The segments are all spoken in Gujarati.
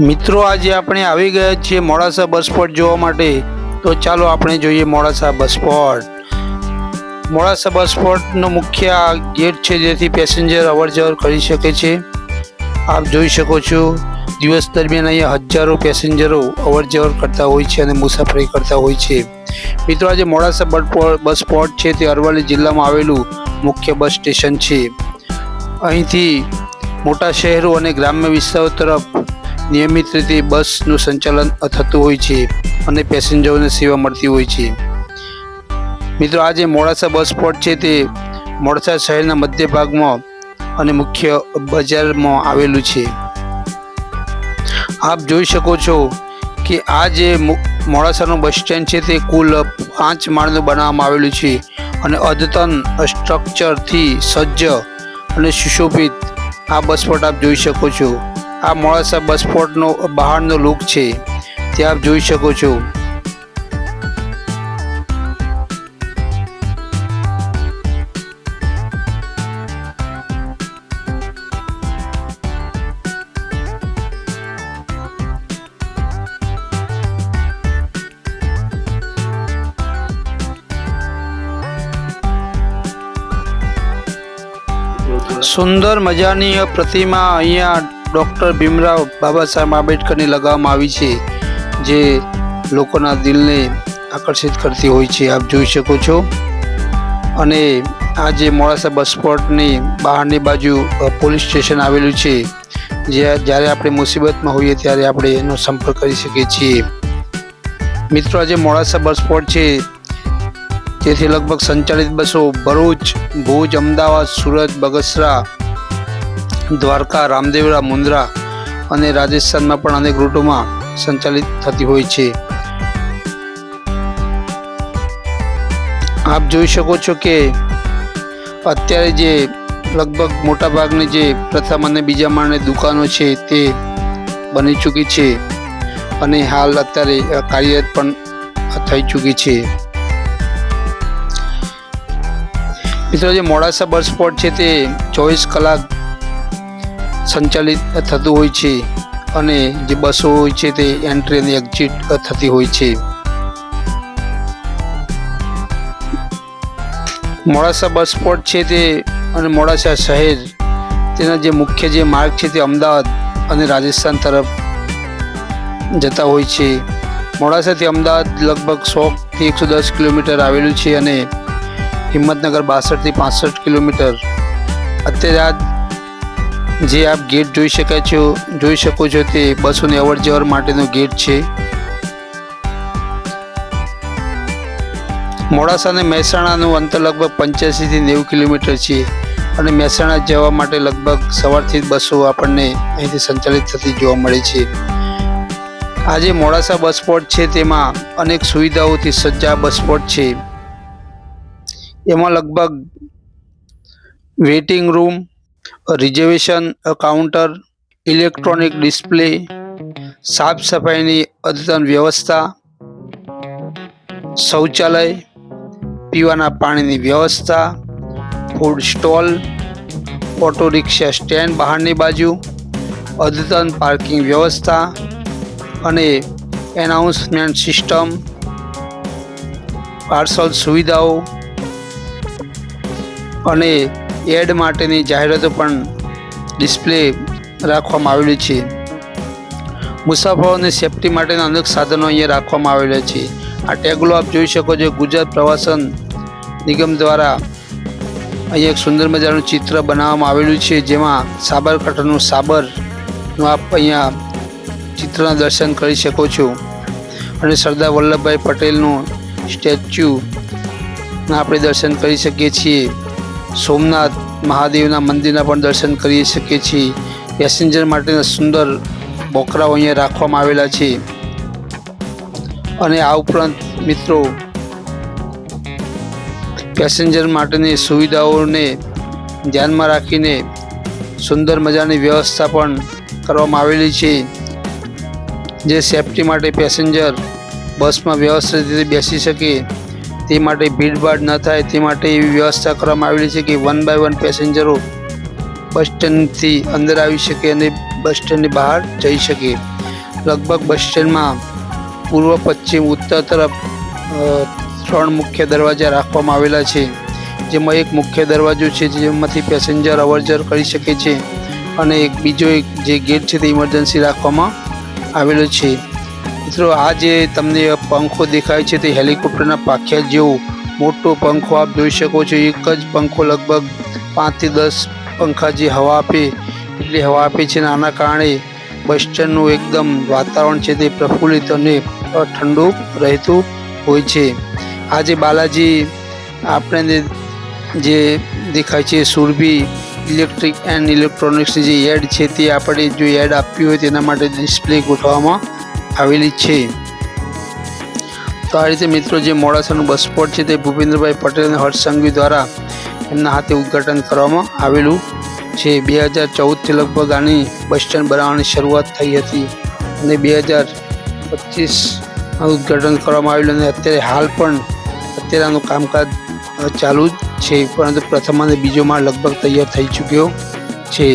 મિત્રો આજે આપણે આવી ગયા છીએ મોડાસા બસ સ્પોટ જોવા માટે। તો ચાલો આપણે જોઈએ મોડાસા બસ સ્પોટ। મોડાસા બસ સ્પોટનો મુખ્ય ગેટ છે જેથી પેસેન્જર અવરજવર કરી શકે છે। આપ જોઈ શકો છો દિવસ દરમિયાન અહીંયા હજારો પેસેન્જરો અવરજવર કરતા હોય છે અને મુસાફરી કરતા હોય છે। મિત્રો આજે મોડાસા બસ સ્પોટ છે તે અરવલ્લી જિલ્લામાં આવેલું મુખ્ય બસ સ્ટેશન છે। અહીંથી મોટા શહેરો અને ગ્રામ્ય વિસ્તારો તરફ નિયમિત રીતે બસનું સંચાલન થતું હોય છે અને પેસેન્જરોને સેવા મળતી હોય છે। મિત્રો આજે મોડાસા બસ સ્પોટ છે તે મોડાસા શહેરના મધ્ય ભાગમાં અને મુખ્ય બજારમાં આવેલું છે। આપ જોઈ શકો છો કે આ જે મોડાસાનું બસ સ્ટેન્ડ છે તે કુલ 5 માળનું બનાવવામાં આવેલું છે અને અદ્યતન સ્ટ્રક્ચરથી સજ્જ અને સુશોભિત આ બસ સ્પોટ આપ જોઈ શકો છો। આ મોડાસા બસ સ્પોટનો બહારનો લુક છે તે આપ જોઈ શકો છો। સુંદર મજાની પ્રતિમા અહીંયા ડૉક્ટર ભીમરાવ બાબા સાહેબ આંબેડકરની લગાવવામાં આવી છે જે લોકોના દિલને આકર્ષિત કરતી હોય છે આપ જોઈ શકો છો। અને આ જે મોડાસા બસ સ્પોટની બહારની બાજુ પોલીસ સ્ટેશન આવેલું છે જ્યારે આપણે મુસીબતમાં હોઈએ ત્યારે આપણે એનો સંપર્ક કરી શકીએ છીએ। મિત્રો આજે મોડાસા બસ સ્પોટ છે તેથી લગભગ સંચાલિત બસો ભરૂચ, ભુજ, અમદાવાદ, સુરત, બગસરા, દ્વારકા, રામદેવરા, મુન્દ્રા અને રાજસ્થાનમાં પણ અનેક રૂટોમાં સંચાલિત થતી હોય છે। આપ જોઈ શકો છો કે અત્યારે જે લગભગ મોટાભાગની જે પ્રથમ અને બીજા માળની દુકાનો છે તે બની ચૂકી છે અને હાલ અત્યારે કાર્યરત પણ થઈ ચૂકી છે। મિત્રો જે મોડાસા બસ સ્પોટ છે તે 24 કલાક સંચાલિત થતું હોય છે અને જે બસો હોય છે તે એન્ટ્રી અને એક્ઝિટ થતી હોય છે। મોડાસા બસ સ્પોટ છે તે અને મોડાસા શહેર તેના જે મુખ્ય જે માર્ગ છે તે અમદાવાદ અને રાજસ્થાન તરફ જતા હોય છે। મોડાસાથી અમદાવાદ લગભગ 100 થી 110 કિલોમીટર આવેલું છે અને હિંમતનગર 62 થી 65 કિલોમીટર। અત્યારે આ જે આપ ગેટ જોઈ શકો છો તે બસોની અવર જવર માટેનો ગેટ છે। મોડાસા અને મહેસાણાનું અંતર લગભગ 85 થી 90 કિલોમીટર છે અને મહેસાણા જવા માટે લગભગ સવારથી બસો આપણને અહીંથી સંચાલિત થતી જોવા મળે છે। આજે મોડાસા બસ સ્પોટ છે તેમાં અનેક સુવિધાઓથી સજ્જ આ બસ સ્પોટ છે। એમાં લગભગ waiting room, reservation counter, electronic display, સાફ સફાઈની અદ્યતન વ્યવસ્થા, શૌચાલય, પીવાના પાણીની વ્યવસ્થા, food stall, auto rickshaw stand બહારની બાજુ, અદ્યતન પાર્કિંગ વ્યવસ્થા અને એનાઉન્સમેન્ટ સિસ્ટમ, પાર્સલ સુવિધાઓ અને એડ માટેની જાહેરાતો પણ ડિસ્પ્લે રાખવામાં આવેલી છે। મુસાફરોની સેફટી માટેના અનેક સાધનો અહીંયા રાખવામાં આવેલા છે। આ ટેગલો આપ જોઈ શકો છો ગુજરાત પ્રવાસન નિગમ દ્વારા અહીંયા એક સુંદર મજાનું ચિત્ર બનાવવામાં આવેલું છે જેમાં સાબરકાંઠાનું સાબરનું આપ અહીંયા ચિત્રના દર્શન કરી શકો છો અને સરદાર વલ્લભભાઈ પટેલનું સ્ટેચ્યુના આપણે દર્શન કરી શકીએ છીએ। સોમનાથ મહાદેવના મંદિરના પણ દર્શન કરી શકીએ છીએ। પેસેન્જર માટેના સુંદર બોકરાઓ અહીંયા રાખવામાં આવેલા છે અને આ ઉપરાંત મિત્રો પેસેન્જર માટેની સુવિધાઓને ધ્યાનમાં રાખીને સુંદર મજાની વ્યવસ્થા પણ કરવામાં આવેલી છે જે સેફટી માટે પેસેન્જર બસમાં વ્યવસ્થિત રીતે બેસી શકે તે માટે ભીડભાડ ન થાય તે માટે એવી વ્યવસ્થા કરવામાં આવેલી છે કે 1 બાય 1 પેસેન્જરો બસ સ્ટેન્ડથી અંદર આવી શકે અને બસ સ્ટેન્ડની બહાર જઈ શકે। લગભગ બસ સ્ટેન્ડમાં પૂર્વ, પશ્ચિમ, ઉત્તર તરફ 3 મુખ્ય દરવાજા રાખવામાં આવેલા છે, જેમાં એક મુખ્ય દરવાજો છે જેમાંથી પેસેન્જર અવરજવર કરી શકે છે અને બીજો જે ગેટ છે તે ઇમરજન્સી રાખવામાં આવેલો છે. મિત્રો, આ જે તમને પંખો દેખાય છે તે હેલિકોપ્ટરના પાંખિયા જેવો મોટો પંખો આપ જોઈ શકો છો. એક જ પંખો લગભગ 5 થી 10 પંખા જે હવા આપે એટલી હવા આપે છે. આના કારણે બસ સ્ટેન્ડનું એકદમ વાતાવરણ છે તે પ્રફુલ્લિત અને ઠંડુ રહેતું હોય છે. આ જે બાલાજી આપણે જે દેખાય છે સુરભી ઇલેક્ટ્રિક એન્ડ ઇલેક્ટ્રોનિક્સની જે એડ છે તે આપણે જો એડ આપવી હોય તેના માટે ડિસ્પ્લે ગોઠવવામાં આવેલી છે. તો આ રીતે મિત્રો જે મોડાસાનું બસ સ્પોટ છે તે ભૂપેન્દ્રભાઈ પટેલ અને હર્ષ સંઘવી દ્વારા એમના હાથે ઉદ્ઘાટન કરવામાં આવેલું છે. 2014થી લગભગ આની બસ સ્ટેન્ડ બનાવવાની શરૂઆત થઈ હતી અને 2025 ઉદ્ઘાટન કરવામાં આવેલું અને અત્યારે હાલ પણ આનું કામકાજ ચાલુ જ છે, પરંતુ પ્રથમ અને બીજો માળ લગભગ તૈયાર થઈ ચૂક્યો છે.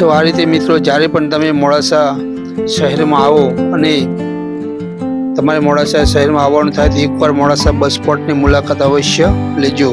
તો આ રીતે મિત્રો જ્યારે પણ તમે મોડાસા શહેરમાં આવો અને તમારે મોડાસા શહેરમાં આવવાનું થાય તો એકવાર મોડાસા બસ સ્પોટની મુલાકાત અવશ્ય લેજો.